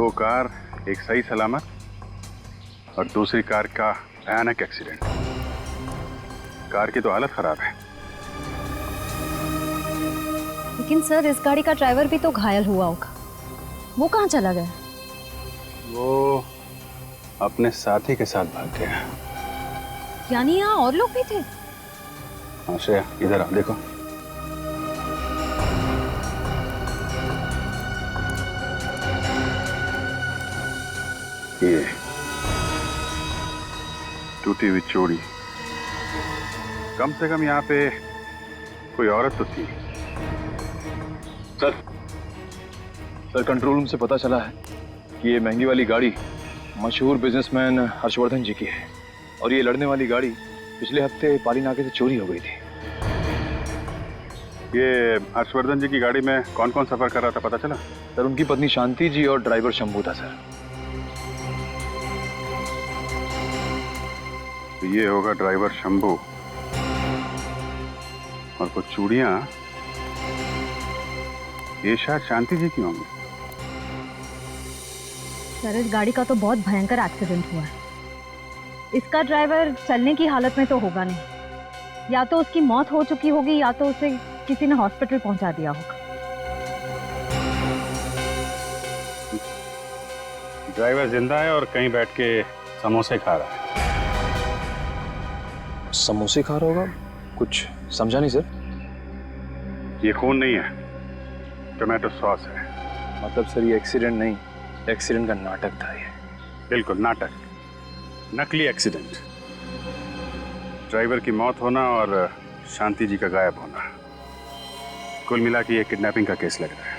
दो कार, एक सही सलामत और दूसरी कार का भयानक एक्सीडेंट। कार की तो हालत खराब है। लेकिन सर इस गाड़ी का ड्राइवर भी तो घायल हुआ होगा, वो कहाँ चला गया? वो अपने साथी के साथ भाग गया। यानी यहाँ और लोग भी थे? हाँ श्रेया, इधर आ, देखो। ये टूटी हुई चोरी, कम से कम यहाँ पे कोई औरत तो थी। सर कंट्रोल रूम से पता चला है कि ये महंगी वाली गाड़ी मशहूर बिजनेसमैन हर्षवर्धन जी की है और ये लड़ने वाली गाड़ी पिछले हफ्ते पाली नाके से चोरी हो गई थी। ये हर्षवर्धन जी की गाड़ी में कौन कौन सफर कर रहा था, पता चला? सर उनकी पत्नी शांति जी और ड्राइवर शंभू था सर। तो ये होगा ड्राइवर शंभू और कुछ चूड़ियां, ये शायद शांति जी की होंगी। सर इस गाड़ी का तो बहुत भयंकर एक्सीडेंट हुआ है। इसका ड्राइवर चलने की हालत में तो होगा नहीं, या तो उसकी मौत हो चुकी होगी या तो उसे किसी ने हॉस्पिटल पहुंचा दिया होगा। ड्राइवर जिंदा है और कहीं बैठ के समोसे खा रहा है। समोसे खा रहा होगा? कुछ समझा नहीं सर। ये खून नहीं है, टोमेटो सॉस है। मतलब सर ये एक्सीडेंट नहीं, एक्सीडेंट का नाटक था ये। बिल्कुल नाटक, नकली एक्सीडेंट। ड्राइवर की मौत होना और शांति जी का गायब होना, कुल मिला के ये किडनैपिंग का केस लग रहा है।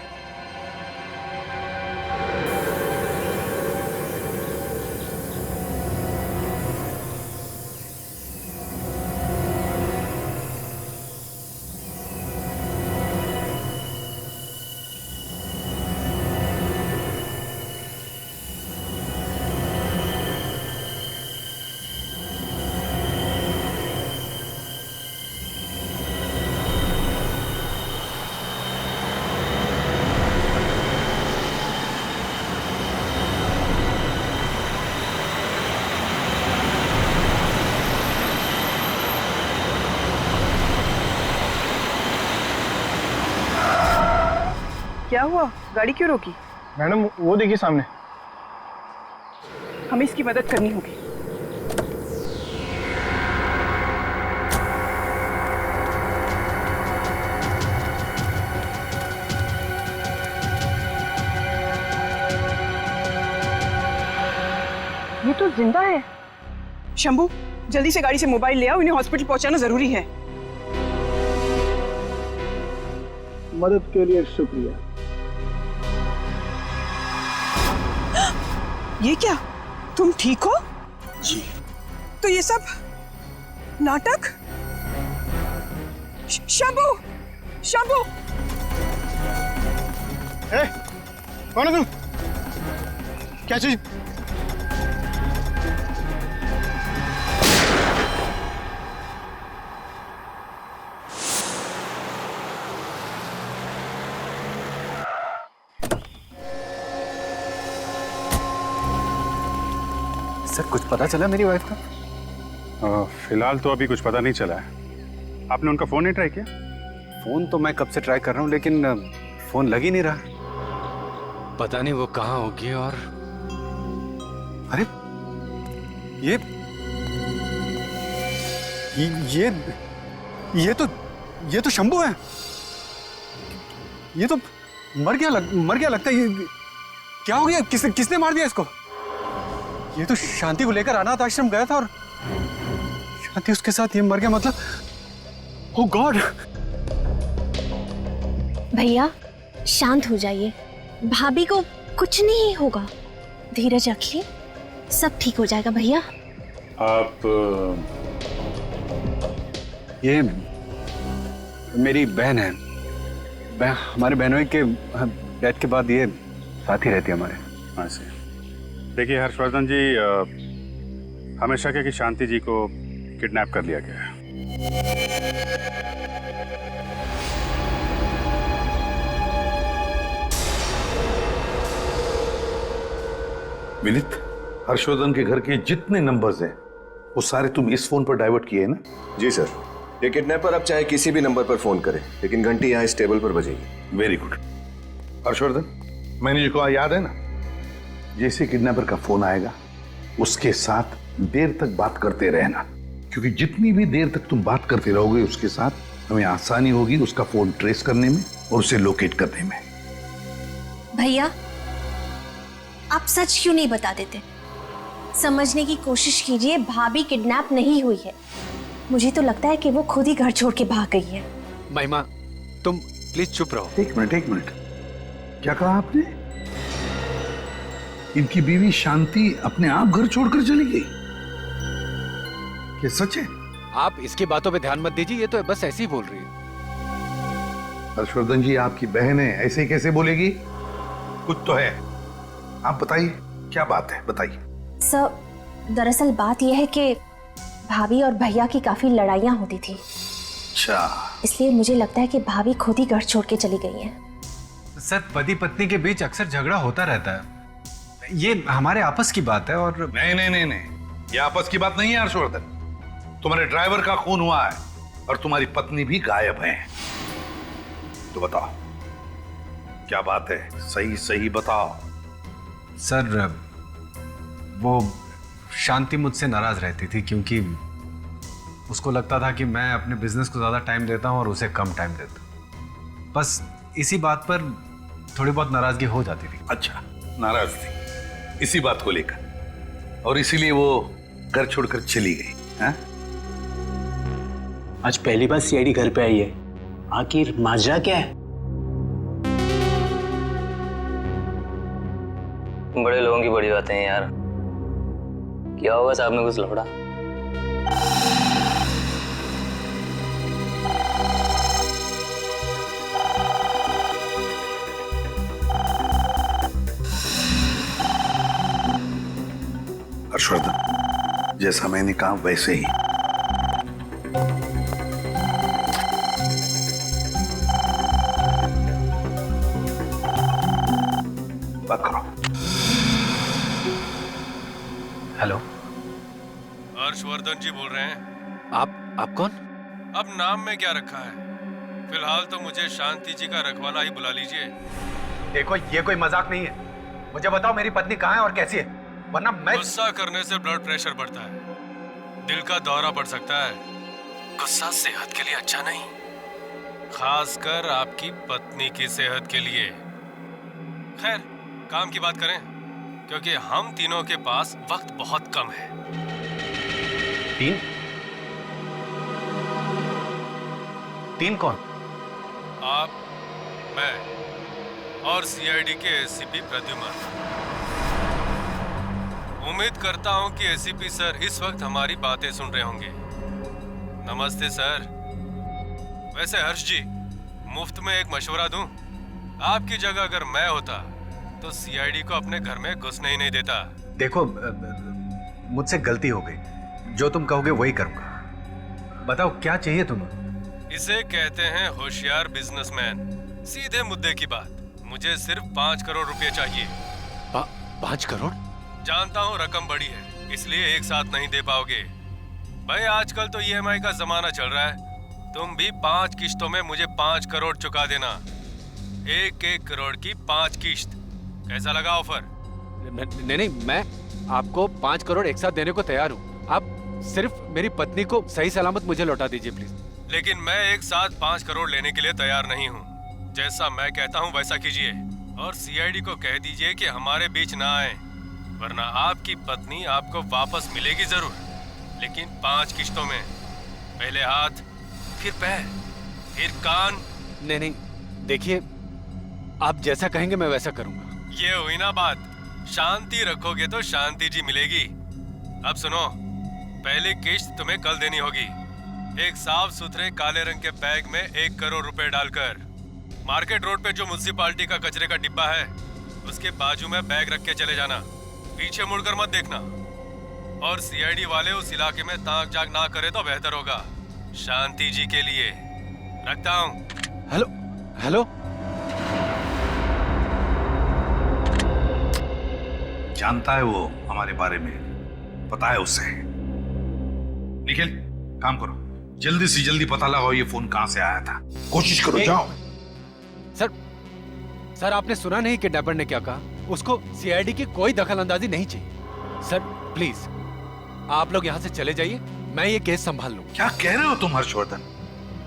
क्या हुआ? गाड़ी क्यों रोकी? मैडम वो देखिए सामने। हमें इसकी मदद करनी होगी। ये तो जिंदा है। शंभू, जल्दी से गाड़ी से मोबाइल ले आओ, इन्हें हॉस्पिटल पहुंचाना जरूरी है। मदद के लिए शुक्रिया। ये क्या? तुम ठीक हो? जी। तो ये सब नाटक? शंभू! शंभू! कौन है तुम? क्या चीज? सर कुछ पता चला मेरी वाइफ का? फिलहाल तो अभी कुछ पता नहीं चला है। आपने उनका फोन नहीं ट्राई किया? फोन तो मैं कब से ट्राई कर रहा हूँ लेकिन फोन लग ही नहीं रहा। पता नहीं वो कहाँ होगी। और अरे ये तो शंभू है। ये तो मर गया लगता है। ये क्या हो गया? किसने मार दिया इसको? ये तो शांति को लेकर अनाथ आश्रम गया था और शांति उसके साथ ये मर गया। मतलब ओह गॉड। भैया शांत हो जाइए, भाभी को कुछ नहीं होगा, धीरज रखिए, सब ठीक हो जाएगा भैया। आप ये मेरी बहन है। हमारे बहनों के डेथ के बाद ये साथ ही रहती है हमारे। हाँ से देखिए हर्षवर्धन जी, हमें शक है कि शांति जी को किडनैप कर लिया गया है। विनीत, हर्षवर्धन के घर के जितने नंबर्स हैं वो सारे तुम इस फोन पर डाइवर्ट किए हैं ना? जी सर। ये किडनैपर अब चाहे किसी भी नंबर पर फोन करे, लेकिन घंटी यहाँ इस टेबल पर बजेगी। Very good. हर्षवर्धन, मैनेजर को याद है ना, जैसे किडनैपर का फोन आएगा उसके साथ देर तक बात करते रहना, क्योंकि जितनी भी देर तक तुम बात करते रहोगे उसके साथ हमें आसानी होगी उसका फोन ट्रेस करने में और उसे लोकेट करने में। भैया, आप सच क्यों नहीं बता देते? समझने की कोशिश कीजिए, भाभी किडनैप नहीं हुई है। मुझे तो लगता है कि वो खुद ही घर छोड़ के भाग गई है। महिमा, तुम प्लीज चुप रहो। एक मिनट, क्या कहा आपने? इनकी बीवी शांति अपने आप घर छोड़कर चली गई? ये सच है? आप इसकी बातों पे ध्यान मत दीजिए, ये तो बस ऐसे ही बोल रही है। हर्षवर्धन जी, आपकी बहन है, ऐसे कैसे बोलेगी? कुछ तो है। आप बताइए, क्या बात है, बताइए। सर, दरअसल बात यह है कि भाभी और भैया की काफी लड़ाइयाँ होती थी। अच्छा। इसलिए मुझे लगता है कि भाभी खुद ही घर छोड़ के चली गई है। सर, पति पत्नी के बीच अक्सर झगड़ा होता रहता है, ये हमारे आपस की बात है। और नहीं, ये आपस की बात नहीं है हर्षवर्धन। तुम्हारे ड्राइवर का खून हुआ है और तुम्हारी पत्नी भी गायब है। तो बताओ क्या बात है, सही बताओ। सर, वो शांति मुझसे नाराज रहती थी क्योंकि उसको लगता था कि मैं अपने बिजनेस को ज्यादा टाइम देता हूं और उसे कम टाइम देता हूं। बस इसी बात पर थोड़ी बहुत नाराजगी हो जाती थी। अच्छा, नाराज थी इसी बात को लेकर, और इसीलिए वो घर छोड़कर चली गई है? आज पहली बार सीआईडी घर पे आई है, आखिर माजरा क्या है? बड़े लोगों की बड़ी बातें हैं यार। क्या होगा साहब में कुछ लफड़ा? हर्षवर्धन, जैसा मैंने कहा वैसे ही। बात करो। हेलो, हर्षवर्धन जी बोल रहे हैं। आप कौन? अब नाम में क्या रखा है? फिलहाल तो मुझे शांति जी का रखवाला ही बुला लीजिए। देखो, ये कोई मजाक नहीं है। मुझे बताओ मेरी पत्नी कहाँ है और कैसी है, वरना मैं। गुस्सा करने से ब्लड प्रेशर बढ़ता है, दिल का दौरा पड़ सकता है। गुस्सा सेहत के लिए अच्छा नहीं, खासकर आपकी पत्नी की सेहत के लिए। खैर, काम की बात करें, क्योंकि हम तीनों के पास वक्त बहुत कम है। तीन कौन? आप, मैं और सीआईडी के एसीपी प्रद्युमन। उम्मीद करता हूं कि एसीपी सर इस वक्त हमारी बातें सुन रहे होंगे। नमस्ते सर। वैसे हर्ष जी, मुफ्त में एक मशवरा दूं? आपकी जगह अगर मैं होता तो सीआईडी को अपने घर में घुसने ही नहीं देता। देखो, मुझसे गलती हो गई, जो तुम कहोगे वही करूंगा। बताओ क्या चाहिए तुम्हें? इसे कहते हैं होशियार बिजनेसमैन। सीधे मुद्दे की बात, मुझे सिर्फ 5 करोड़ रुपए चाहिए। 5 करोड़? जानता हूँ रकम बड़ी है, इसलिए एक साथ नहीं दे पाओगे। भाई, आजकल तो ईएमआई का जमाना चल रहा है। तुम भी 5 किश्तों में मुझे 5 करोड़ चुका देना। 1-1 करोड़ की 5 किश्त। कैसा लगा ऑफर? नहीं, मैं आपको 5 करोड़ एक साथ देने को तैयार हूँ। आप सिर्फ मेरी पत्नी को सही सलामत मुझे लौटा दीजिए प्लीज। लेकिन मैं एक साथ 5 करोड़ लेने के लिए तैयार नहीं हूँ। जैसा मैं कहता हूँ वैसा कीजिए, और सीआईडी को कह दीजिए कि हमारे बीच ना आए, वरना आपकी पत्नी आपको वापस मिलेगी जरूर, लेकिन 5 किश्तों में। पहले हाथ, फिर पैर, फिर कान। नहीं, देखिए, आप जैसा कहेंगे मैं वैसा करूंगा। ये हुई ना बात। शांति रखोगे तो शांति जी मिलेगी। अब सुनो, पहली किश्त तुम्हें कल देनी होगी। एक साफ सुथरे काले रंग के बैग में 1 करोड़ रुपए डालकर मार्केट रोड पे जो म्युनिसिपालिटी का कचरे का डिब्बा है उसके बाजू में बैग रख के चले जाना। पीछे मुड़कर मत देखना, और सीआईडी वाले उस इलाके में ताक झाक ना करे तो बेहतर होगा, शांति जी के लिए। रखता हूँ। हेलो, जानता है वो हमारे बारे में, पता है उसे। निखिल, काम करो, जल्दी से जल्दी पता लगाओ ये फोन कहां से आया था। कोशिश करो, जाओ। सर आपने सुना नहीं किडनैपर ने क्या कहा? उसको सीआईडी की कोई दखल अंदाजी नहीं चाहिए। सर प्लीज आप लोग यहाँ से चले जाइए, मैं ये केस संभाल लूं। क्या कह रहे हो तुम हर्षवर्धन?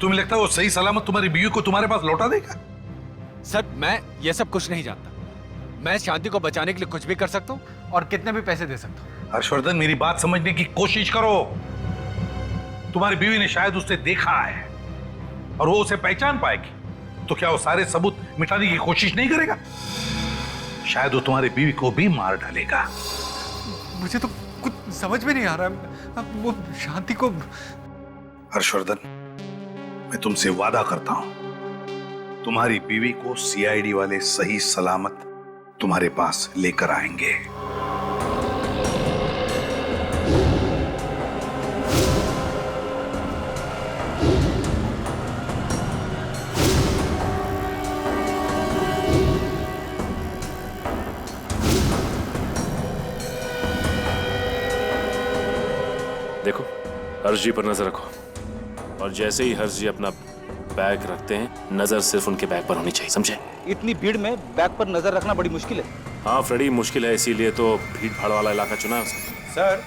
तुम्हें लगता है वो सही सलामत तुम्हारी बीवी को तुम्हारे पास लौटा देगा? सर मैं ये सब कुछ नहीं जानता। मैं शांति को बचाने के लिए कुछ भी कर सकता हूँ और कितने भी पैसे दे सकता हूँ। हर्षवर्धन, मेरी बात समझने की कोशिश करो। तुम्हारी बीवी ने शायद उसे देखा है और वो उसे पहचान पाएगी, तो क्या वो सारे सबूत मिटाने की कोशिश नहीं करेगा? शायद वो तुम्हारी बीवी को भी मार डालेगा। मुझे तो कुछ समझ में नहीं आ रहा। अब वो शांति को। हर्षवर्धन, मैं तुमसे वादा करता हूं, तुम्हारी बीवी को सीआईडी वाले सही सलामत तुम्हारे पास लेकर आएंगे। देखो, हर्ष जी पर नजर रखो, और जैसे ही हर्ष जी अपना बैग रखते हैं, नजर सिर्फ उनके बैग पर होनी चाहिए, समझे? इतनी भीड़ में बैग पर नजर रखना बड़ी मुश्किल है। हाँ फ्रेडी, मुश्किल है, इसीलिए तो भीड़ भाड़ वाला इलाका चुना है उसने। सर,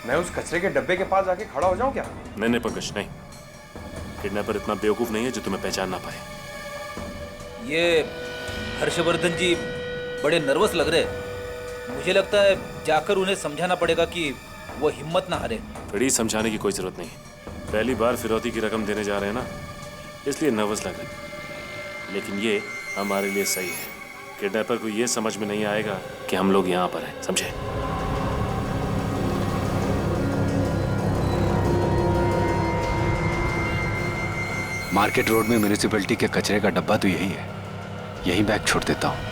मैं उस कचरे के डब्बे के पास जाके खड़ा हो जाऊं क्या? नहीं पंकज, नहीं। किडनैपर इतना बेवकूफ नहीं है जो तुम्हें पहचान ना पाए। ये हर्षवर्धन जी बड़े नर्वस लग रहे। मुझे लगता है जाकर उन्हें समझाना पड़ेगा कि वो हिम्मत ना हारे। फ्रेडी, समझाने की कोई जरूरत नहीं है। पहली बार फिरौती की रकम देने जा रहे हैं ना, इसलिए नर्वस लग रहे। लेकिन ये हमारे लिए सही है। किडनैपर को ये समझ में नहीं आएगा कि हम लोग यहाँ पर हैं, समझे? मार्केट रोड में म्यूनिसिपैलिटी के कचरे का डब्बा तो यही है, यही बैग छोड़ देता हूँ।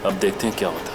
अब देखते हैं क्या होता है।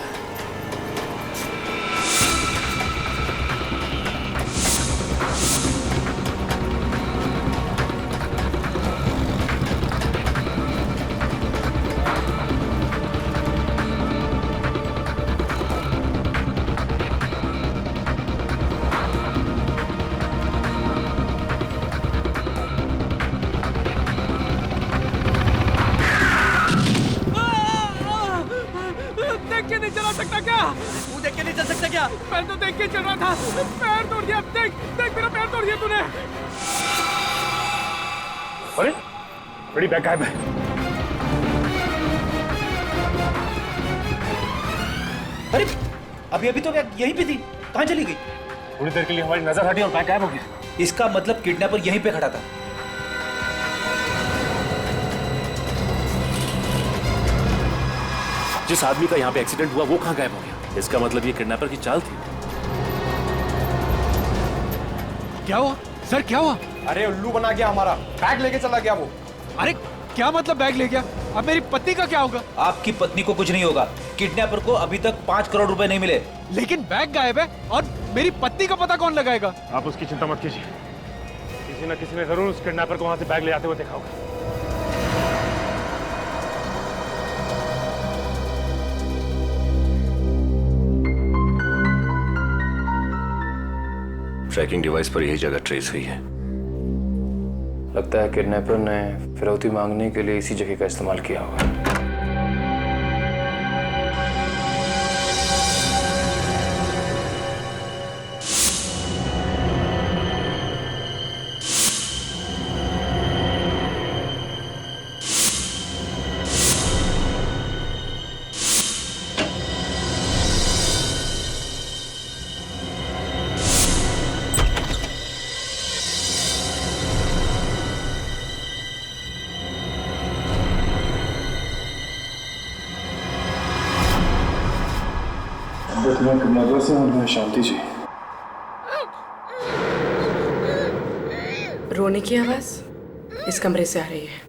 मैं तो देख के चल रहा था, पैर तोड़ दिया। देख मेरा पैर तोड़ दिया तूने। अरे बड़ी बैग गायब है। अरे अभी तो बैग यहीं पे थी, कहाँ चली गई? थोड़ी देर के लिए हमारी नजर हटी और बैग गायब हो गया। इसका मतलब किडनैपर यहीं पे खड़ा था। जिस आदमी का यहाँ पे एक्सीडेंट हुआ वो कहाँ गायब हो गया? इसका मतलब ये किडनैपर की चाल थी। क्या हुआ सर, क्या हुआ? अरे उल्लू बना गया हमारा, बैग लेके चला गया वो। अरे क्या मतलब बैग ले गया? अब मेरी पत्नी का क्या होगा? आपकी पत्नी को कुछ नहीं होगा। किडनैपर को अभी तक 5 करोड़ रुपए नहीं मिले। लेकिन बैग गायब है और मेरी पत्नी का पता कौन लगाएगा? आप उसकी चिंता मत कीजिए, किसी न किसी ने जरूर उस किडनैपर को वहां से बैग ले आते हुए देखा होगा। ट्रैकिंग डिवाइस पर यही जगह ट्रेस हुई है। लगता है किडनैपर ने फिरौती मांगने के लिए इसी जगह का इस्तेमाल किया होगा। किडनैपर से और शांति जी। रोने की आवाज? इस कमरे से आ रही है।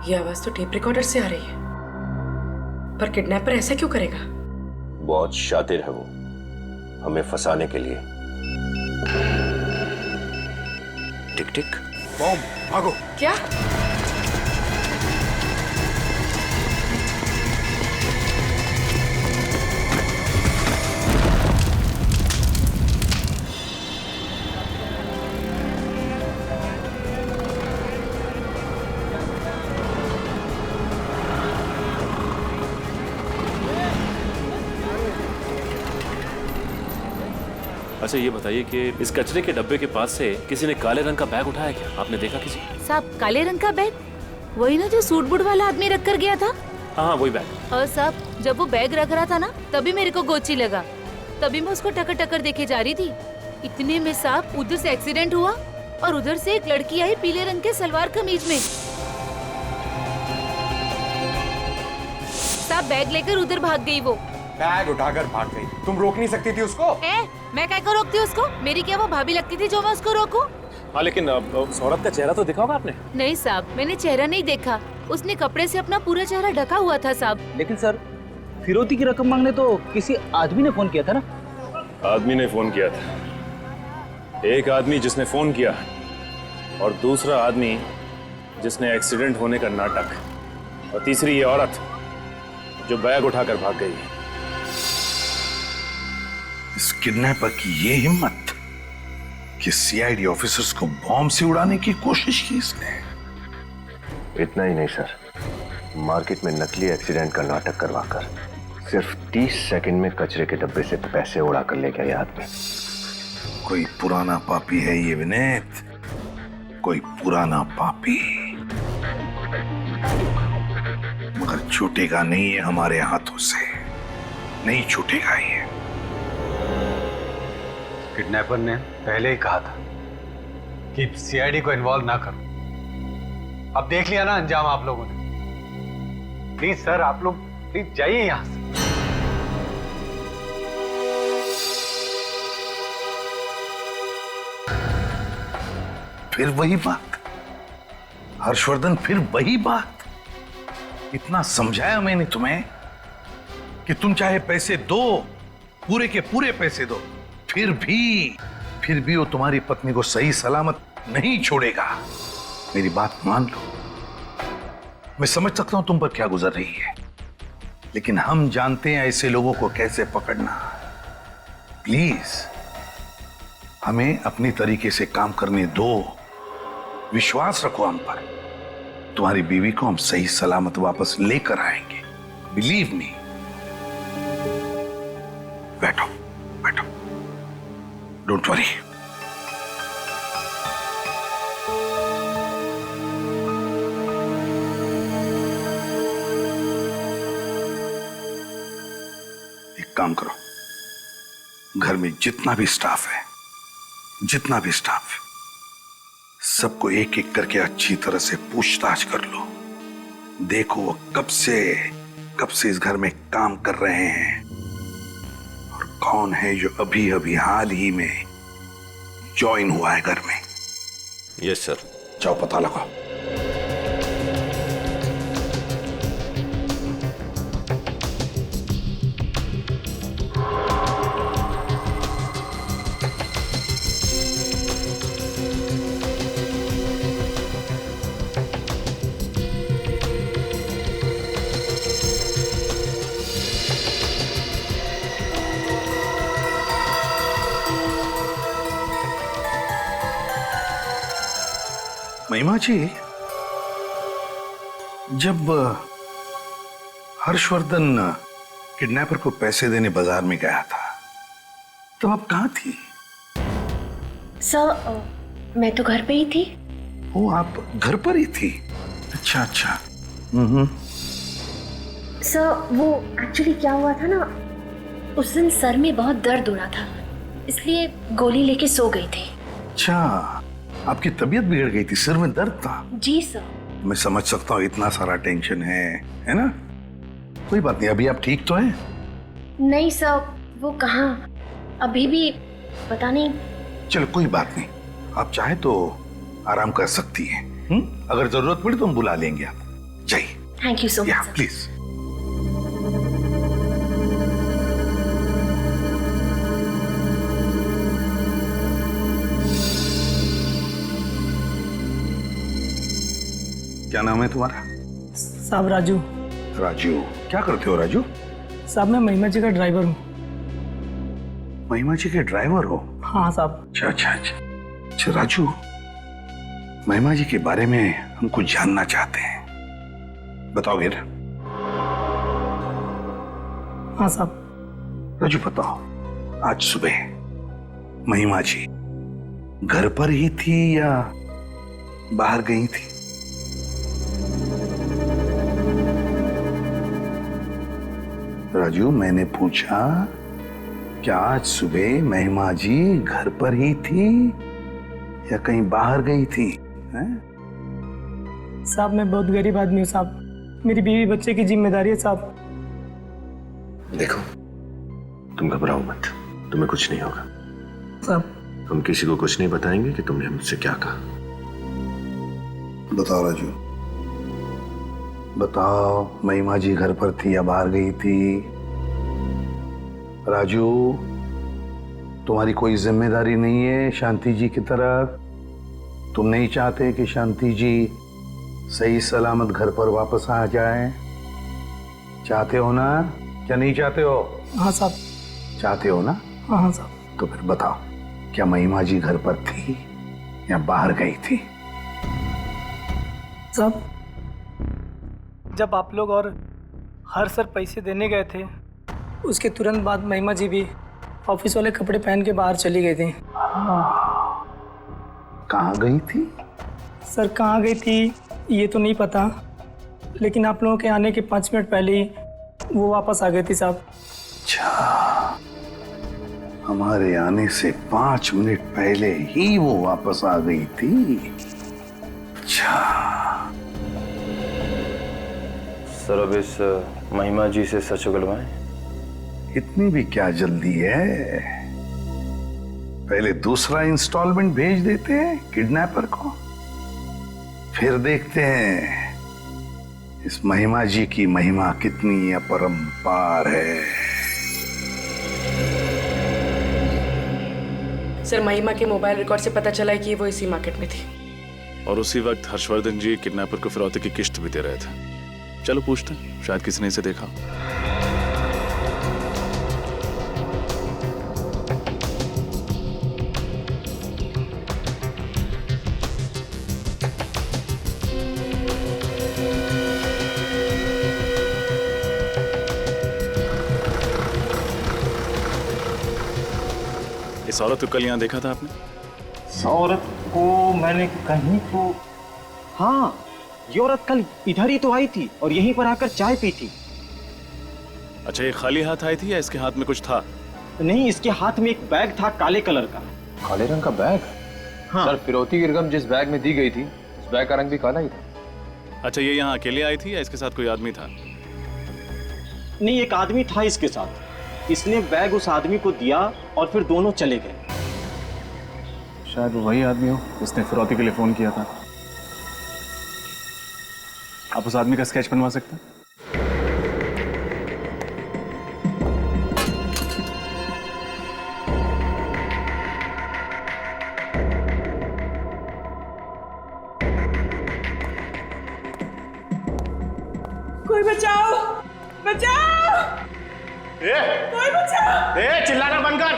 ये आवाज तो टेप रिकॉर्डर से आ रही है, पर किडनैपर ऐसा क्यों करेगा? बहुत शातिर है वो हमें फंसाने के लिए। टिक टिक बॉम्ब, भागो। क्या? अच्छा ये बताइए कि इस कचरे के डब्बे के पास से किसी ने काले रंग का बैग उठाया क्या? आपने देखा किसी? साहब काले रंग का बैग? वही ना जो सूट बूट वाला आदमी रख कर गया था? हाँ वही बैग। और साहब जब वो बैग रख रहा था ना तभी मेरे को गोची लगा, तभी मैं उसको टकर टकर देखे जा रही थी। इतने में साहब उधर से एक्सीडेंट हुआ और उधर से एक लड़की आई पीले रंग के सलवार कमीज में। साहब बैग लेकर उधर भाग गई वो। बैग उठाकर भाग गई? तुम रोक नहीं सकती थी उसको? मैं क्या को रोकती उसको? मेरी क्या वो भाभी लगती थी जो मैं उसको रोकूं? हाँ लेकिन उस औरत का चेहरा तो देखा होगा आपने? नहीं साहब मैंने चेहरा नहीं देखा, उसने कपड़े से अपना पूरा चेहरा ढका हुआ था साहब। लेकिन सर फिरौती की रकम मांगने तो किसी आदमी ने फोन किया था ना? आदमी ने फोन किया था। एक आदमी जिसने फोन किया और दूसरा आदमी जिसने एक्सीडेंट होने का नाटक, और तीसरी ये औरत जो बैग उठाकर भाग गई। इस किडनैपर की ये हिम्मत कि सीआईडी ऑफिसर्स को बॉम्ब से उड़ाने की कोशिश की इसने। इतना ही नहीं सर, मार्केट में नकली एक्सीडेंट का नाटक करवाकर सिर्फ 30 सेकंड में कचरे के डब्बे से पैसे उड़ा कर ले गया ये आदमी। कोई पुराना पापी है ये विनीत, कोई पुराना पापी, मगर छूटेगा नहीं है हमारे हाथों से, नहीं छूटेगा ये। किडनैपर ने पहले ही कहा था कि सीआईडी को इन्वॉल्व ना करो। अब देख लिया ना अंजाम आप लोगों ने। प्लीज सर, आप लोग प्लीज जाइए यहां से। फिर वही बात हर्षवर्धन, फिर वही बात। इतना समझाया मैंने तुम्हें कि तुम चाहे पैसे दो, पूरे के पूरे पैसे दो, फिर भी वो तुम्हारी पत्नी को सही सलामत नहीं छोड़ेगा। मेरी बात मान लो। मैं समझ सकता हूं तुम पर क्या गुजर रही है, लेकिन हम जानते हैं ऐसे लोगों को कैसे पकड़ना। प्लीज हमें अपनी तरीके से काम करने दो, विश्वास रखो हम पर। तुम्हारी बीवी को हम सही सलामत वापस लेकर आएंगे, बिलीव मी। बैठो बैठो, डोंट वरी। एक काम करो, घर में जितना भी स्टाफ है, सबको एक एक करके अच्छी तरह से पूछताछ कर लो। देखो वो कब से इस घर में काम कर रहे हैं और कौन है जो अभी अभी हाल ही में ज्वाइन हुआ है घर में। Yes sir. जाओ पता लगाओ। महिमा जी, जब हर्षवर्धन किडनैपर को पैसे देने बाजार में गया था, तब आप कहां थी? सर मैं तो घर पे ही थी। ओ, आप घर पर ही थी? अच्छा अच्छा। सर वो एक्चुअली क्या हुआ था ना, उस दिन सर में बहुत दर्द हो रहा था, इसलिए गोली लेके सो गई थी। अच्छा, आपकी तबीयत बिगड़ गई थी, सिर में दर्द था? जी सर। मैं समझ सकता हूँ, इतना सारा टेंशन है ना? कोई बात नहीं, अभी आप ठीक तो हैं? नहीं सर, वो कहाँ, अभी भी पता नहीं। चलो कोई बात नहीं, आप चाहे तो आराम कर सकती हैं। अगर जरूरत पड़ी तो हम बुला लेंगे आप। जाइए। Thank you so much. Please. क्या नाम है तुम्हारा? साहब राजू। राजू, क्या करते हो राजू? साहब मैं महिमा जी का ड्राइवर हूँ। महिमा जी के ड्राइवर हो? हाँ साहब। अच्छा अच्छा अच्छा। अच्छा राजू, महिमा जी के बारे में हम कुछ जानना चाहते हैं, बताओ फिर। हाँ साहब। राजू बताओ, आज सुबह महिमा जी घर पर ही थी या बाहर गई थी? राजू, मैंने पूछा क्या आज सुबह महिमा जी घर पर ही थी या कहीं बाहर गई थी? साहब मैं बहुत गरीब आदमी हूँ साहब, मेरी बीवी बच्चे की जिम्मेदारी है साहब। देखो, तुम घबराओ मत, तुम्हें कुछ नहीं होगा साहब। हम किसी को कुछ नहीं बताएंगे कि तुमने मुझसे क्या कहा। बताओ राजू, बताओ, महिमा जी घर पर थी या बाहर गई थी? राजू, तुम्हारी कोई जिम्मेदारी नहीं है शांति जी की तरफ? तुम नहीं चाहते कि शांति जी सही सलामत घर पर वापस आ जाए? चाहते हो ना, क्या नहीं चाहते हो? हाँ साहब। चाहते हो ना? हाँ साहब। तो फिर बताओ, क्या महिमा जी घर पर थी या बाहर गई थी? साहब जब आप लोग और हर सर पैसे देने गए थे, उसके तुरंत बाद महिमा जी भी ऑफिस वाले कपड़े पहन के बाहर चली गई थी। कहाँ गई थी? सर कहाँ गई थी ये तो नहीं पता, लेकिन आप लोगों के आने के 5 मिनट पहले ही वो वापस आ गई थी साहब। अच्छा, हमारे आने से 5 मिनट पहले ही वो वापस आ गई थी? अच्छा। सर अब इस महिमा जी से सच उगलवाएं? इतनी भी क्या जल्दी है? पहले दूसरा इंस्टॉलमेंट भेज देते हैं किडनैपर को, फिर देखते हैं इस महिमा जी की महिमा कितनी अपरंपार है। सर महिमा के मोबाइल रिकॉर्ड से पता चला है कि वो इसी मार्केट में थी। और उसी वक्त हर्षवर्धन जी किडनैपर को फिरौती की किस्त भी दे रहे थे। चलो पूछते हैं, शायद किसी ने इसे देखा। इस औरत को कल यहाँ देखा था आपने? इस औरत को मैंने कहीं तो, हाँ, ये औरत कल इधर ही तो आई थी और यहीं पर आकर चाय पी थी। अच्छा, ये खाली हाथ आई थी या इसके हाथ में कुछ था? नहीं, इसके हाथ में एक बैग था काले कलर का। काले रंग का बैग? हाँ। सर, फिरौती की रकम जिस बैग में दी गई थी, उस बैग का रंग भी काला ही था। अच्छा, ये यहाँ अकेले आई थी या इसके साथ कोई आदमी था? नहीं, एक आदमी था इसके साथ। इसने बैग उस आदमी को दिया और फिर दोनों चले गए। शायद वो वही आदमी हो जिसने फिरौती के लिए फोन किया था। आप उस आदमी का स्केच बनवा सकते हैं? कोई बचाओ, बचाओ! कोई बचाओ! चिल्लाना बंद कर।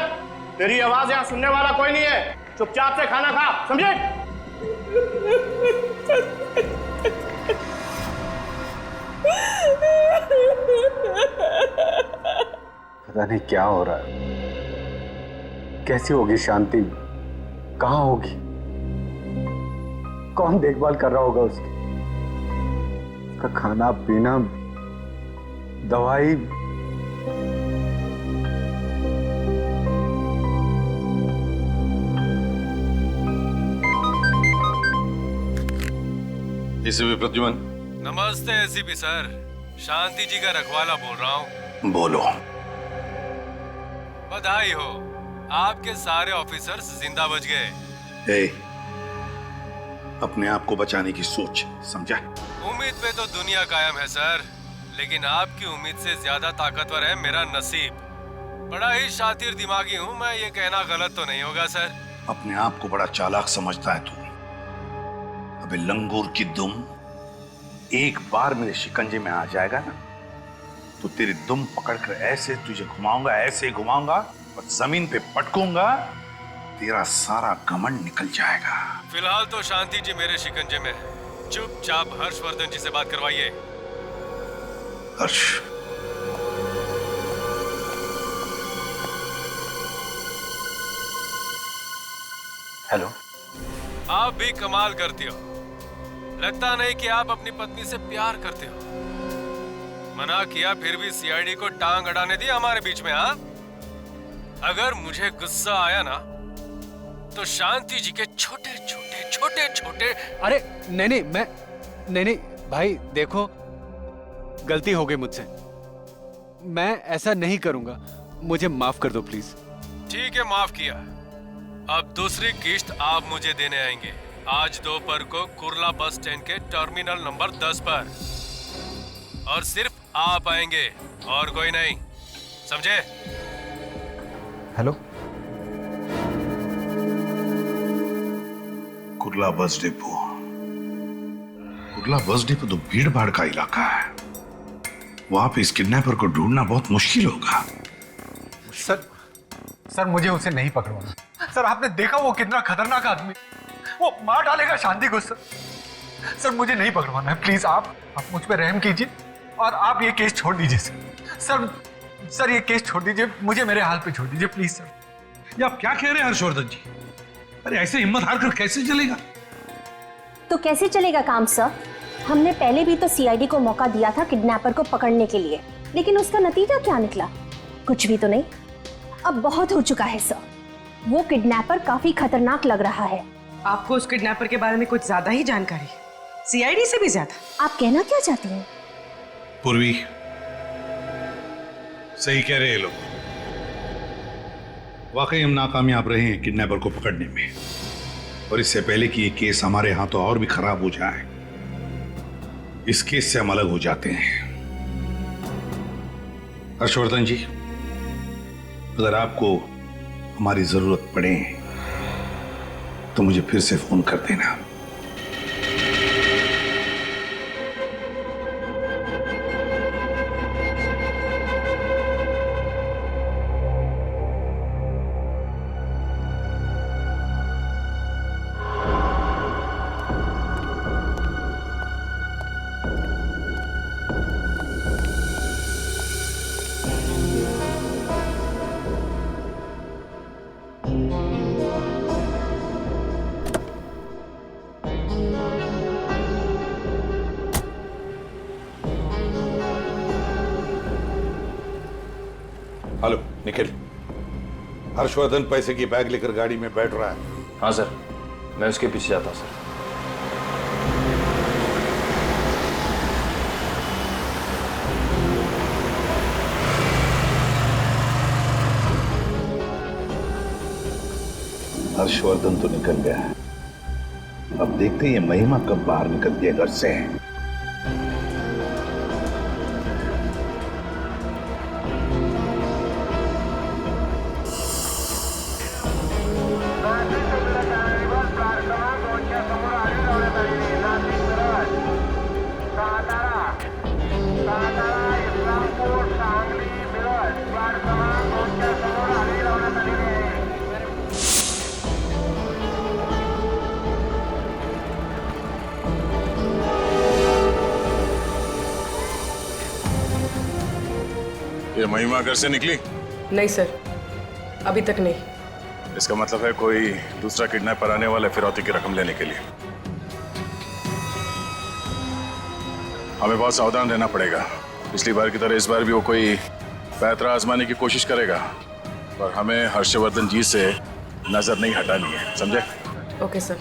तेरी आवाज यहाँ सुनने वाला कोई नहीं है। चुपचाप से खाना खा, समझे? पता नहीं क्या हो रहा है, कैसी होगी शांति, कहाँ होगी? कौन देखभाल कर रहा होगा उसकी? उसका खाना पीना, दवाई। एसीपी प्रद्युमन। नमस्ते एसीपी सर, शांति जी का रखवाला बोल रहा हूँ। बोलो। बधाई हो, आपके सारे ऑफिसर्स जिंदा बच गए। ए, अपने आप को बचाने की सोच, समझा? उम्मीद पे तो दुनिया कायम है सर, लेकिन आपकी उम्मीद से ज्यादा ताकतवर है मेरा नसीब। बड़ा ही शातिर दिमागी हूँ मैं, ये कहना गलत तो नहीं होगा सर? अपने आप को बड़ा चालाक समझता है तू। अबे लंगूर की दुम, एक बार मेरे शिकंजे में आ जाएगा ना, तो तेरी दुम पकड़कर ऐसे तुझे घुमाऊंगा, ऐसे घुमाऊंगा और जमीन पे पटकूंगा, तेरा सारा घमंड निकल जाएगा। फिलहाल तो शांति जी मेरे शिकंजे में है। चुपचाप हर्षवर्धन जी से बात करवाइए। हर्ष, हेलो। आप भी कमाल करती हो, लगता नहीं कि आप अपनी पत्नी से प्यार करते हो। मना किया फिर भी सीआईडी को टांग अड़ाने दी हमारे बीच में। हाँ, अगर मुझे गुस्सा आया ना तो शांति जी के छोटे छोटे। अरे नहीं भाई, देखो गलती हो गई मुझसे, मैं ऐसा नहीं करूंगा, मुझे माफ कर दो प्लीज। ठीक है, माफ किया। अब दूसरी किस्त आप मुझे देने आएंगे आज दोपहर को कुर्ला बस स्टैंड के टर्मिनल नंबर 10 पर, और सिर्फ आप आएंगे और कोई नहीं, समझे? Hello, Kurla bus depot. Kurla bus depot तो भीड़ भाड़ का इलाका है, वहां पे इस किडनैपर को ढूंढना बहुत मुश्किल होगा। सर मुझे उसे नहीं पकड़वाना। सर आपने देखा वो कितना खतरनाक आदमी, वो मार डालेगा शांति को। सर मुझे नहीं पकड़वाना है, प्लीज आप मुझ पर रहम कीजिए और आप ये केस छोड़ दीजिए सर ये केस छोड़ दीजिए, मुझे मेरे हाल पे छोड़ दीजिए प्लीज सर। ये आप क्या कह रहे हैं हर्षवर्धन जी? अरे ऐसे हिम्मत हार कर कैसे चलेगा? तो कैसे चलेगा काम सर? हमने पहले भी तो सीआईडी को मौका दिया था किडनैपर को पकड़ने के लिए, लेकिन उसका नतीजा क्या निकला? कुछ भी तो नहीं। अब बहुत हो चुका है सर, वो किडनैपर काफी खतरनाक लग रहा है। आपको उस किडनैपर के बारे में कुछ ज्यादा ही जानकारी है, सीआईडी से भी ज्यादा। आप कहना क्या चाहते हैं? पूर्वी, सही कह रहे हैं लोग, वाकई हम नाकामयाब रहे हैं किडनैपर को पकड़ने में, और इससे पहले कि ये केस हमारे हाथों और भी खराब हो जाए, इस केस से हम अलग हो जाते हैं। हर्षवर्धन जी, अगर आपको हमारी जरूरत पड़े तो मुझे फिर से फोन कर देना। हेलो निखिल, हर्षवर्धन पैसे की बैग लेकर गाड़ी में बैठ रहा है। हाँ सर, मैं उसके पीछे जाता हूँ सर। हर्षवर्धन तो निकल गया, अब देखते हैं ये महिमा कब बाहर निकलती है घर से। ये महिमा घर से निकली? नहीं सर, अभी तक नहीं। इसका मतलब है कोई दूसरा किडनैपर आने वाला है फिरौती की रकम लेने के लिए। हमें बहुत सावधान रहना पड़ेगा। पिछली बार की तरह इस बार भी वो कोई पैतरा आजमाने की कोशिश करेगा, पर हमें हर्षवर्धन जी से नजर नहीं हटानी है, समझे? Okay sir.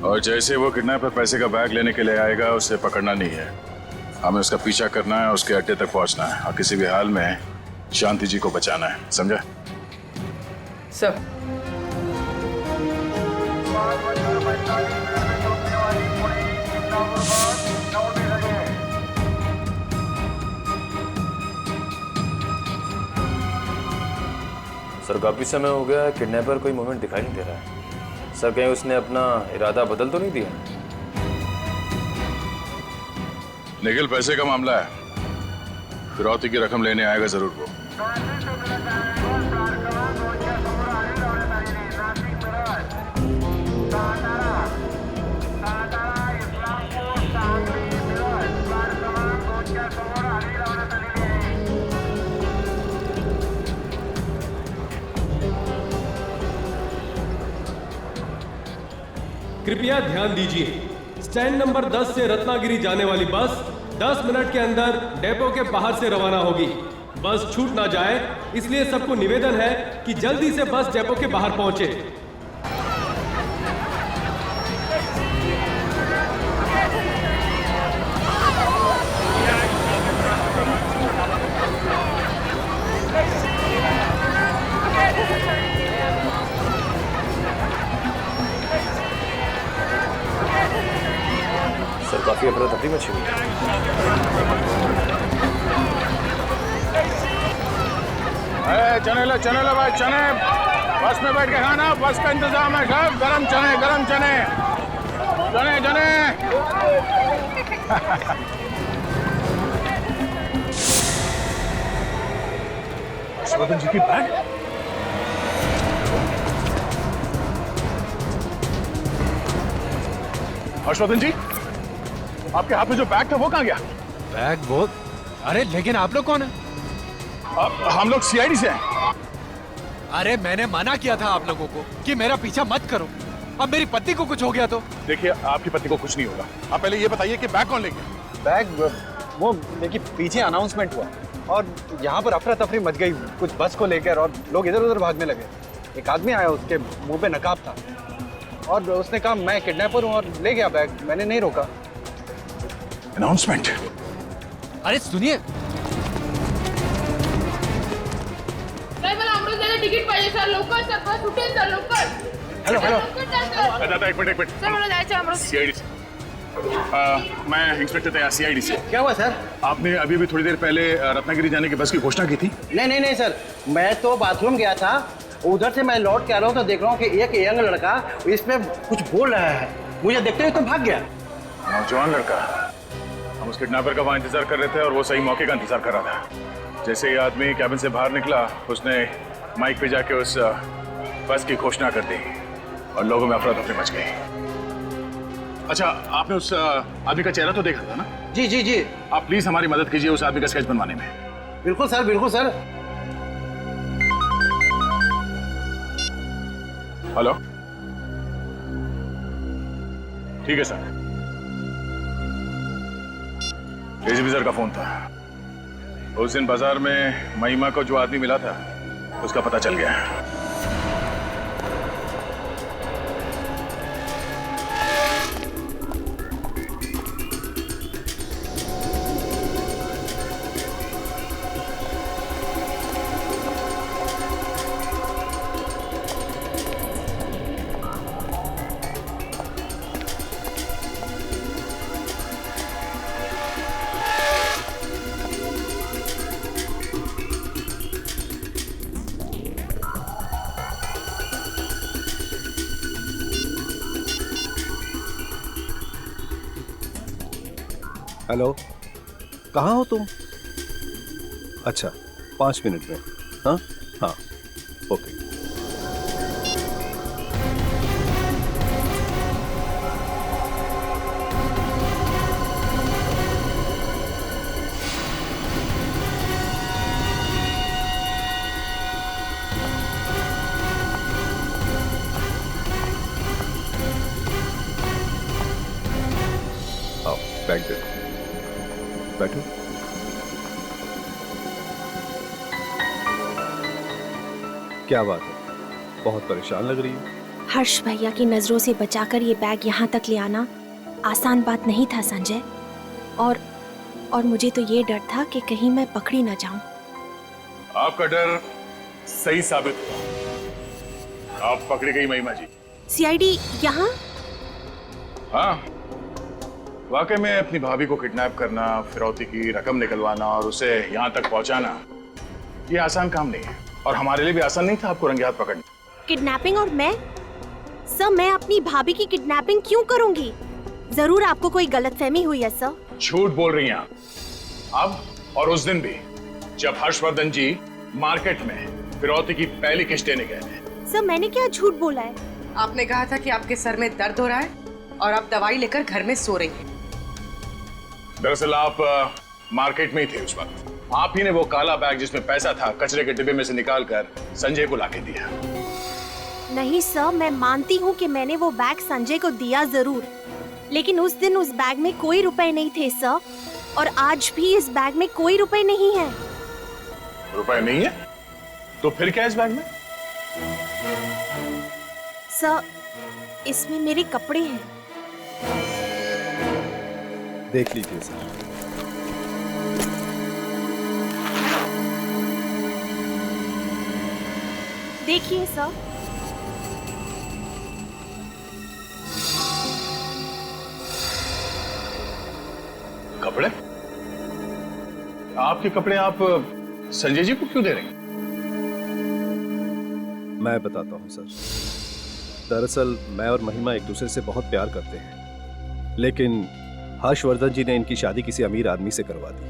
और जैसे वो किडनैपर पैसे का बैग लेने के लिए आएगा, उसे पकड़ना नहीं है, हमें उसका पीछा करना है, उसके अड्डे तक पहुंचना है और किसी भी हाल में शांति जी को बचाना है, समझे? सर। सर काफी समय हो गया है, किडनैपर कोई मूवमेंट दिखाई नहीं दे रहा है। सर कहीं उसने अपना इरादा बदल तो नहीं दिया? निखिल, पैसे का मामला है, फिरौती की रकम लेने आएगा जरूर वो। कृपया ध्यान दीजिए, स्टैंड नंबर 10 से रत्नागिरी जाने वाली बस 10 मिनट के अंदर डेपो के बाहर से रवाना होगी। बस छूट ना जाए, इसलिए सबको निवेदन है कि जल्दी से बस डेपो के बाहर पहुंचे। सर काफी अफरा तफरी मची हुई है। चने लो भाई, चने बस में बैठ के खाना, बस का इंतजाम है सब। गरम चने, गरम चने, चने चने। हर्षवर्धन जी की बैग? हर्षवर्धन जी, आपके हाथ में जो बैग था वो कहाँ गया? बैग वो? अरे लेकिन आप लोग कौन है? हम लोग सीआईडी से हैं। अरे मैंने मना किया था आप लोगों को कि मेरा पीछा मत करो। अब मेरी पत्नी को कुछ हो गया तो? देखिए, आपकी पत्नी को कुछ नहीं होगा। आप पहले ये बताइए कि बैग कौन ले गया? बैग वो देखिए पीछे अनाउंसमेंट हुआ और यहाँ पर अफरा तफरी मच गई कुछ बस को लेकर और लोग इधर उधर भागने लगे। एक आदमी आया, उसके मुंह पे नकाब था और उसने कहा मैं किडनैपर हूँ और ले गया बैग। मैंने नहीं रोका। अनाउंसमेंट? अरे सुनिए, तिकीट पाहिजे सर, लवकर सर, बस उठेल सर, लवकर। हेलो हेलो, दादा एक मिनट। सर मला जायचं अमृत। सीआईडी से मैं इंस्पेक्टर तैयार सीआईडी से। क्या हुआ सर? आपने अभी भी थोड़ी देर पहले रत्नागिरी जाने की बस की घोषणा की थी। नहीं सर, मैं तो बाथरूम गया था, उधर से मैं लौट के आ रहा हूँ तो देख रहा हूँ कि एक यंग लड़का इस पे कुछ बोल रहा है। मुझे देखते हुए तो भाग गया। नौजवान लड़का? हम उस किडनैपर का वहाँ इंतजार कर रहे थे और वो सही मौके का इंतजार कर रहा था। जैसे ही आदमी कैबिन से बाहर निकला, उसने माइक पे जाके उस बस की घोषणा कर दी और लोगों में अफरा तफरी मच गई। अच्छा, आपने उस आदमी का चेहरा तो देखा था ना? जी। आप प्लीज हमारी मदद कीजिए उस आदमी का स्केच बनवाने में। बिल्कुल सर, बिल्कुल सर। हेलो, ठीक है सर। एसीपी सर का फोन था। उस दिन बाजार में महिमा को जो आदमी मिला था उसका पता चल गया। हेलो, कहाँ हो तुम? अच्छा, 5 मिनट में। हाँ, ओके। आओ, बैग दे दो। क्या बात है, बहुत परेशान लग रही है। हर्ष भैया की नजरों से बचाकर ये बैग यहाँ तक ले आना आसान बात नहीं था संजय। और मुझे तो ये डर था कि कहीं मैं पकड़ी ना जाऊं। आपका डर सही साबित हुआ, आप पकड़ी गई महिमा जी। सीआईडी यहाँ? हाँ, वाकई में अपनी भाभी को किडनैप करना, फिरौती की रकम निकलवाना और उसे यहाँ तक पहुँचाना, ये आसान काम नहीं है और हमारे लिए भी आसान नहीं था आपको रंगे हाथ पकड़ना। किडनैपिंग? और मैं सर, मैं अपनी भाभी की किडनैपिंग क्यों करूंगी? जरूर आपको कोई गलतफहमी हुई है सर। झूठ बोल रही हैं आप। अब और उस दिन भी जब हर्षवर्धन जी मार्केट में फिरौती की पहली किस्त देने गए थे। सर मैंने क्या झूठ बोला है? आपने कहा था कि आपके सर में दर्द हो रहा है और आप दवाई लेकर घर में सो रही हैं। दरअसल आप मार्केट में ही थे उस वक्त। आप ही ने वो काला बैग जिसमें पैसा था कचरे के डिब्बे में से निकालकर संजय को लाके दिया। नहीं सर, मैं मानती हूँ कि मैंने वो बैग संजय को दिया जरूर, लेकिन उस दिन उस बैग में कोई रुपए नहीं थे सर, और आज भी इस बैग में कोई रुपए नहीं है। रुपए नहीं है? तो फिर क्या है इस बैग में? सर, इसमें मेरे कपड़े हैं। देख लीजिए सर। देखिए सर। कपड़े? आपके कपड़े आप संजय जी को क्यों दे रहे हैं? मैं बताता हूँ सर। दरअसल मैं और महिमा एक दूसरे से बहुत प्यार करते हैं, लेकिन हर्षवर्धन जी ने इनकी शादी किसी अमीर आदमी से करवा दी।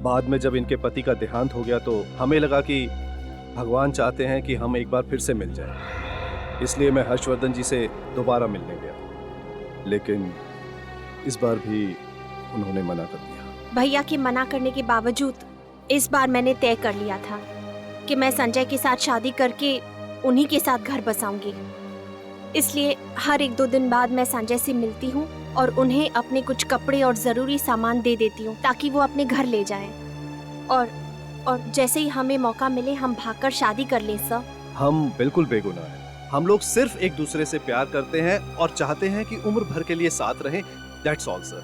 बाद में जब इनके पति का देहांत हो गया तो हमें लगा कि भगवान चाहते हैं कि हम एक बार फिर से मिल जाएं। इसलिए मैं हर्षवर्धन जी से दोबारा मिलने गया, लेकिन इस बार भी उन्होंने मना कर दिया। भैया के मना करने के बावजूद इस बार मैंने तय कर लिया था कि मैं संजय के साथ शादी करके उन्हीं के साथ घर बसाऊंगी। इसलिए हर 1-2 दिन बाद मैं संजय से मिलती हूँ और उन्हें अपने कुछ कपड़े और जरूरी सामान दे देती हूँ ताकि वो अपने घर ले जाएं। और जैसे ही हमें मौका मिले हम भागकर शादी कर लें सर। हम बिल्कुल बेगुनाह हैं। हम लोग सिर्फ एक दूसरे से प्यार करते हैं और चाहते हैं कि उम्र भर के लिए साथ रहें। That's all sir.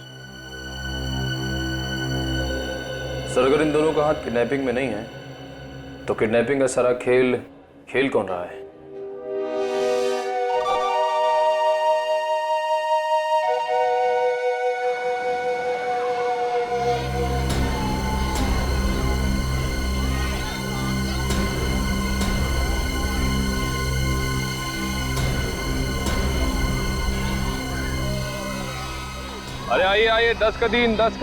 सर, अगर इन दोनों का हाथ किडनैपिंग में नहीं है तो किडनैपिंग का सारा खेल कौन रहा है? अरे आइए 10 का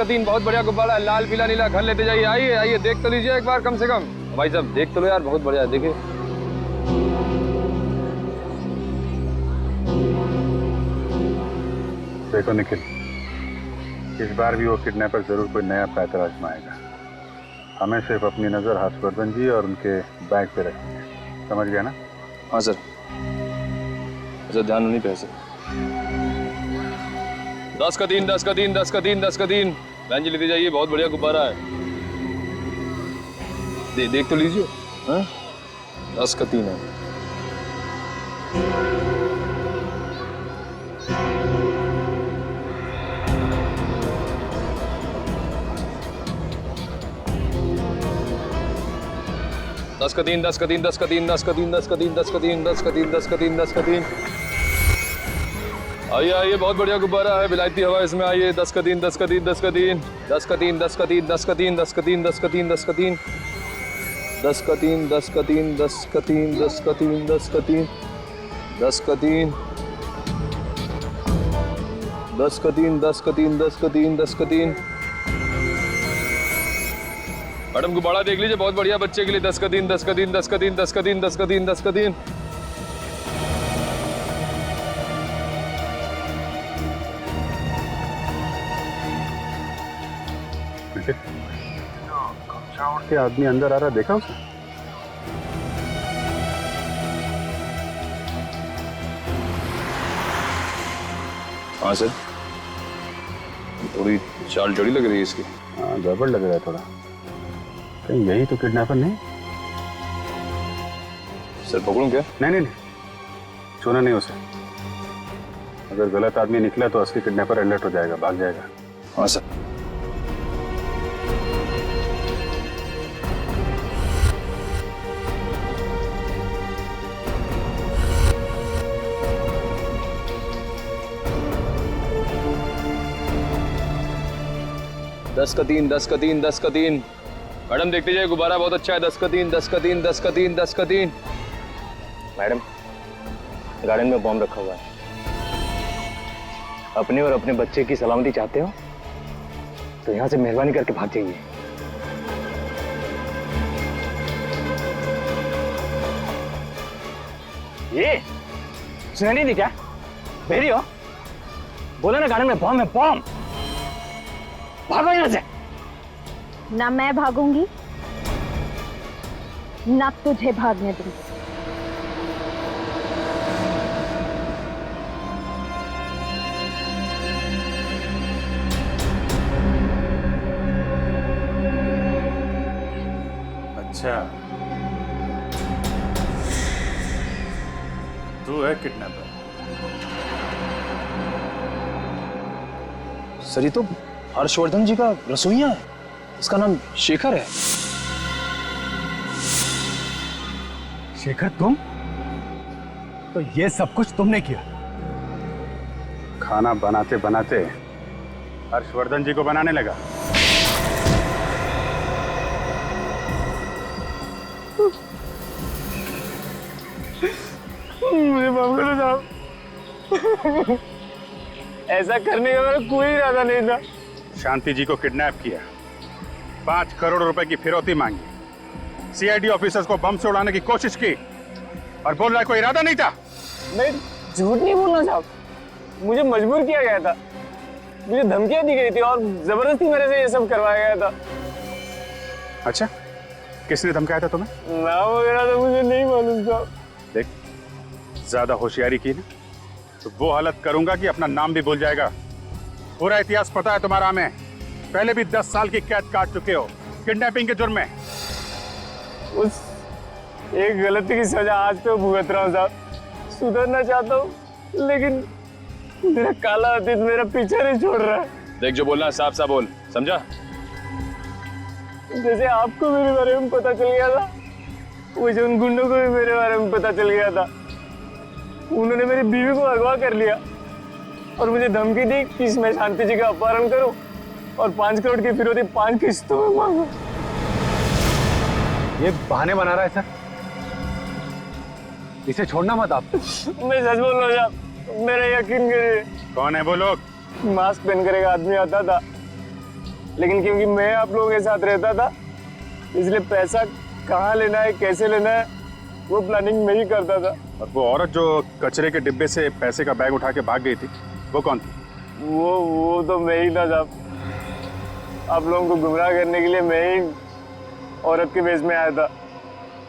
दिन बहुत बढ़िया गुब्बारा, लाल पीला नीला, घर लेते जाइए। आइए देख तो लीजिए एक बार कम से कम। भाई साहब देख तो लो यार, बहुत बढ़िया। देखिए देखो निखिल, इस बार भी वो किडनैपर जरूर कोई नया पैतरा आजमाएगा। हमें सिर्फ अपनी नजर हर्षवर्धन जी और उनके बैग पे रखनी है, समझ गया ना? हाँ सर। सर ध्यान नहीं पे सर। 10 का दिन। बहन जी लेते जाइए, बहुत बढ़िया गुब्बारा है। देख तो लीजिए। 10 का 3 है। आइए बहुत बढ़िया गुब्बारा है, विलायती हवा इसमें। आइए 10 का दिन। मैडम गुब्बारा देख लीजिए, बहुत बढ़िया बच्चे के लिए। 10 का दिन। के आदमी अंदर आ रहा, देखा उसने? हाँ सर, थोड़ी चाल टेढ़ी लग रही है इसकी। हाँ, गड़बड़ लग रहा है थोड़ा। कहीं यही तो किडनैपर नहीं? सर पकड़ूं क्या? नहीं, छूना नहीं उसे। अगर गलत आदमी निकला तो असली किडनैपर अलर्ट हो जाएगा, भाग जाएगा। हाँ सर। दस का तीन। मैडम देखते जाइए, गुब्बारा बहुत अच्छा है। 10 का 3। मैडम, गार्डन में बॉम्ब रखा हुआ है। अपने और अपने बच्चे की सलामती चाहते हो तो यहाँ से मेहरबानी करके भाग जाइए। ये सुनाई नहीं दी क्या? बेरी हो? बोला ना गार्डन में बॉम्ब है, बॉम्ब। भागो यहाँ से। ना मैं भागूंगी ना तुझे भागने दूंगी। अच्छा, तू है किडनैपर? सर ये तो हर्षवर्धन जी का रसोइया है, इसका नाम शेखर है। शेखर तुम? तो ये सब कुछ तुमने किया? खाना बनाते बनाते हर्षवर्धन जी को बनाने लगा। मुझे माफ करो साहब, ऐसा करने का मेरा कोई इरादा नहीं था। शांति जी को किडनैप किया, 5 करोड़ रुपए की फिरौती मांगी, सीआईडी ऑफिसर्स को बम से उड़ाने की कोशिश की और बोल रहा है कोई इरादा नहीं था। मैं झूठ नहीं बोलना साहब, मुझे मजबूर किया गया था, मुझे धमकियां दी गई थी और जबरदस्ती मेरे से ये सब करवाया गया था। अच्छा, किसने धमकाया था तुम्हें? नाम वगैरह तो मुझे नहीं मालूम साहब। देख, ज्यादा होशियारी की ना तो वो हालत करूंगा कि अपना नाम भी भूल जाएगा। पूरा इतिहास पता है तुम्हारा हमें, पहले भी 10 साल की कैद काट चुके हो किडनैपिंग के जुर्म में। उस एक गलती की सजा आज तो भुगत रहा हूँ साहब। सुधरना चाहता हूँ लेकिन मेरा काला अतीत मेरा पीछा नहीं छोड़ रहा है। देख, जो बोलना है साफ साफ बोल, समझा? जैसे आपको मेरे बारे में पता चल गया था, वैसे उन गुंडों को भी मेरे बारे में पता चल गया था। उन्होंने मेरी बीवी को अगवा कर लिया और मुझे धमकी दी कि मैं शांति जी का अपहरण करूं और 5 करोड़ की फिरौती 5 किस्तों में मांगू। ये बहाने बना रहा है सर, इसे छोड़ना मत आप। मैं सच बोल रहा हूँ साहब, मेरा यकीन करिए। कौन है वो लोग? मास्क पहनकर एक आदमी आता था, लेकिन क्योंकि मैं आप लोगों के साथ रहता था इसलिए पैसा कहाँ लेना है, कैसे लेना है, वो प्लानिंग मैं ही करता था। और वो औरत जो कचरे के डिब्बे से पैसे का बैग उठा के भाग गई थी, वो कौन थी? वो तो मैं ही था साहब। आप लोगों को गुमराह करने के लिए मैं ही औरत के वेश में आया था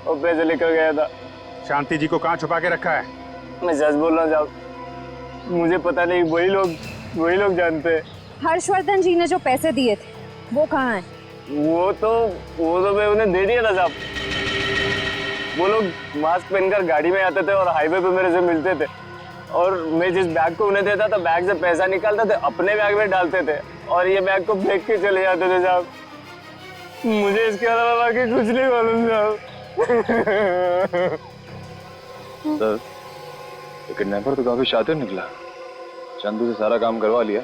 और पैसे लेकर गया था। शांति जी को कहाँ छुपा के रखा है? मैं सच बोल रहा हूँ साहब, मुझे पता नहीं, वही लोग जानते हैं। हर्षवर्धन जी ने जो पैसे दिए थे वो कहाँ है? वो तो मैं उन्हें दे दिया था साहब। वो लोग मास्क पहनकर गाड़ी में आते थे और हाईवे पे मेरे से मिलते थे और मैं जिस बैग को उन्हें देता था, बैग से पैसा निकालते थे, अपने बैग में डालते थे और ये बैग को फेंक के चले जाते थे साहब। मुझे इसके अलावा बाकी कुछ नहीं मालूम साहब। सर, ये किडनैपर तो काफी शातिर निकला। चंदू से सारा काम करवा लिया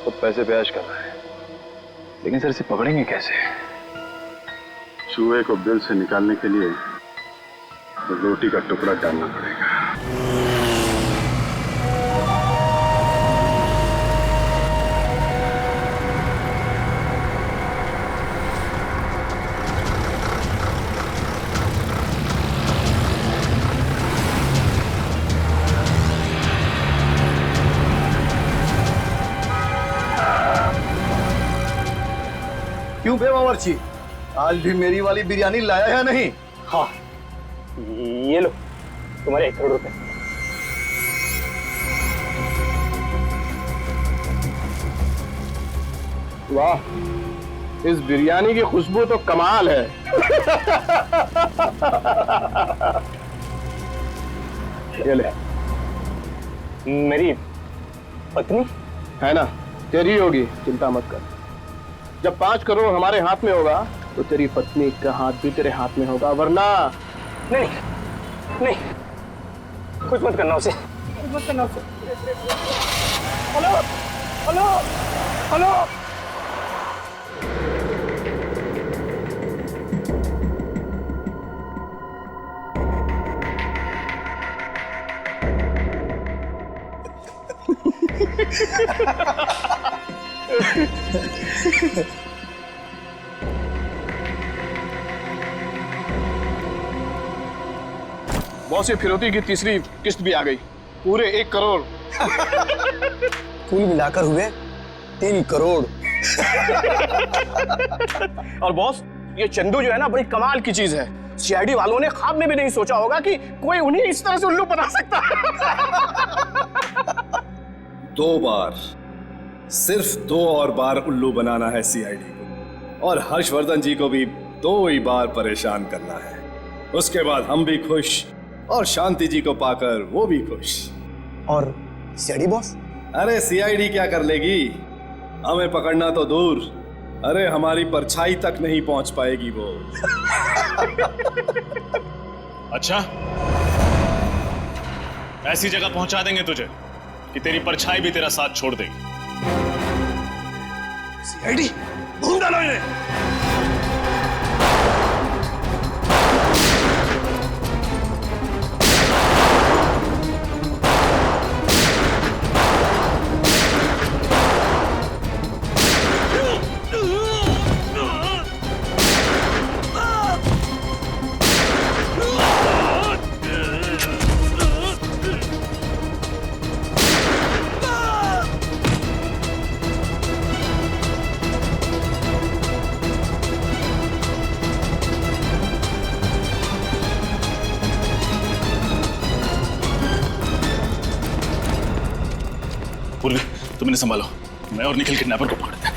तो पैसे पे ऐश कर रहा है, लेकिन सर इसे पकड़ेंगे कैसे? चूहे को बिल से निकालने के लिए रोटी का टुकड़ा डालना पड़ेगा। क्यों बे बावर्ची, आज भी मेरी वाली बिरयानी लाया या नहीं? हाँ, ये लो तुम्हारे 1 करोड़ रुपए। वाह, इस बिरयानी की खुशबू तो कमाल है। ये ले। मेरी पत्नी है ना, तेरी होगी, चिंता मत कर। जब 5 करोड़ हमारे हाथ में होगा तो तेरी पत्नी का हाथ भी तेरे हाथ में होगा, वरना नहीं नहीं, कुछ मत करना उसे, कुछ मत करना उसे। Hello hello hello. बॉस, ये फिरौती की तीसरी किस्त भी आ गई, पूरे 1 करोड़। कुल मिलाकर हुए 3 करोड़। और बॉस, ये चंदू जो है ना, बड़ी कमाल की चीज है। सीआईडी वालों ने ख्वाब में भी नहीं सोचा होगा कि कोई उन्हें इस तरह से उल्लू बना सकता है। 2 बार, सिर्फ 2 और बार उल्लू बनाना है सीआईडी को, और हर्षवर्धन जी को भी 2 ही बार परेशान करना है। उसके बाद हम भी खुश, और शांति जी को पाकर वो भी खुश। और सीआईडी बॉस? अरे सीआईडी क्या कर लेगी, हमें पकड़ना तो दूर, अरे हमारी परछाई तक नहीं पहुंच पाएगी वो। अच्छा, ऐसी जगह पहुंचा देंगे तुझे कि तेरी परछाई भी तेरा साथ छोड़ देगी। सीआईडी ढूंढ डालो इन्हें। पूर्वी, तुम इन्हें संभालो, मैं और निखिल किडनैपर को पकड़ते हैं।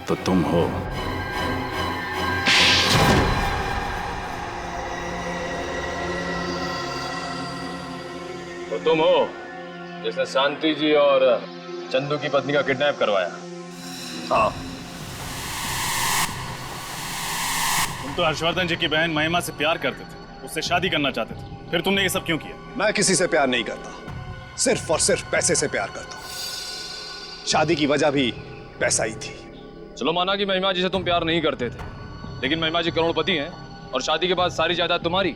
तो तुम हो। तो तुम हो जिसने शांति जी और चंदू की पत्नी का किडनैप करवाया? हाँ। तुम तो हर्षवर्धन जी की बहन महिमा से प्यार करते थे, उससे शादी करना चाहते थे, फिर तुमने ये सब क्यों किया? मैं किसी से प्यार नहीं करता, सिर्फ और सिर्फ पैसे से प्यार करता हूँ। शादी की वजह भी पैसा ही थी। चलो माना कि महिमा जी से तुम प्यार नहीं करते थे, लेकिन महिमा जी करोड़पति हैं और शादी के बाद सारी जायदाद तुम्हारी,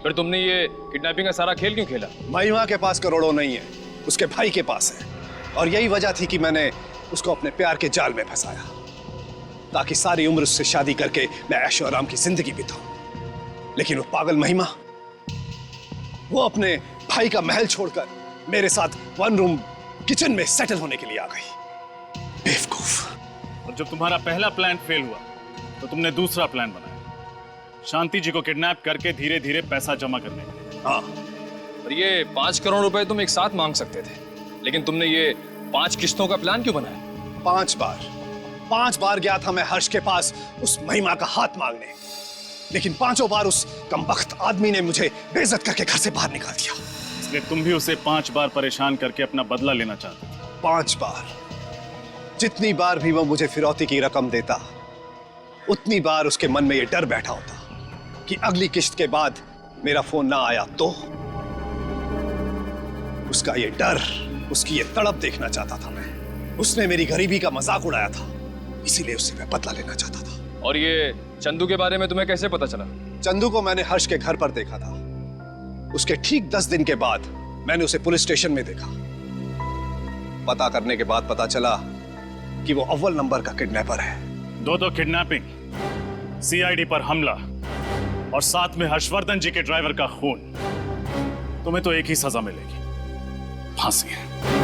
फिर तुमने ये किडनैपिंग का सारा खेल क्यों खेला? महिमा के पास करोड़ों नहीं है, उसके भाई के पास है, और यही वजह थी कि मैंने उसको अपने प्यार के जाल में फंसाया, ताकि सारी उम्र उससे शादी करके मैं ऐशो आराम की जिंदगी बिताऊं। लेकिन वो पागल महिमा, वो अपने भाई का महल छोड़कर मेरे साथ 1 रूम किचन में सेटल होने के लिए आ गई। बेवकूफ। और जब तुम्हारा पहला प्लान फेल हुआ तो तुमने दूसरा प्लान बनाया, शांति जी को किडनैप करके धीरे धीरे पैसा जमा करने का। हाँ। और ये 5 करोड़ रुपए तुम एक साथ मांग सकते थे, लेकिन तुमने ये 5 किस्तों का प्लान क्यों बनाया? 5 बार गया था मैं हर्ष के पास उस महिमा का हाथ मांगने, लेकिन 5 बार उस कमबख्त आदमी ने मुझे बेइज्जत करके घर से बाहर निकाल दिया। इसलिए तुम भी उसे 5 बार परेशान करके अपना बदला लेना चाहते थे। 5 बार। जितनी बार भी वो मुझे फिरौती की रकम देता, उतनी बार उसके मन में ये डर बैठा होता कि अगली किस्त के बाद मेरा फोन ना आया तो। उसका ये डर, उसकी ये तड़प देखना चाहता था मैं। उसने मेरी गरीबी का मजाक उड़ाया था, इसीलिए उससे मैं बदला लेना चाहता था। और ये चंदू के बारे में तुम्हें कैसे पता चला? चंदू को मैंने हर्ष के घर पर देखा था। उसके ठीक 10 दिन के बाद मैंने उसे पुलिस स्टेशन में देखा। पता करने के बाद पता चला कि वो अव्वल नंबर का किडनैपर है। दो किडनैपिंग, सीआईडी पर हमला और साथ में हर्षवर्धन जी के ड्राइवर का खून। तुम्हें तो एक ही सजा मिलेगी, फांसी।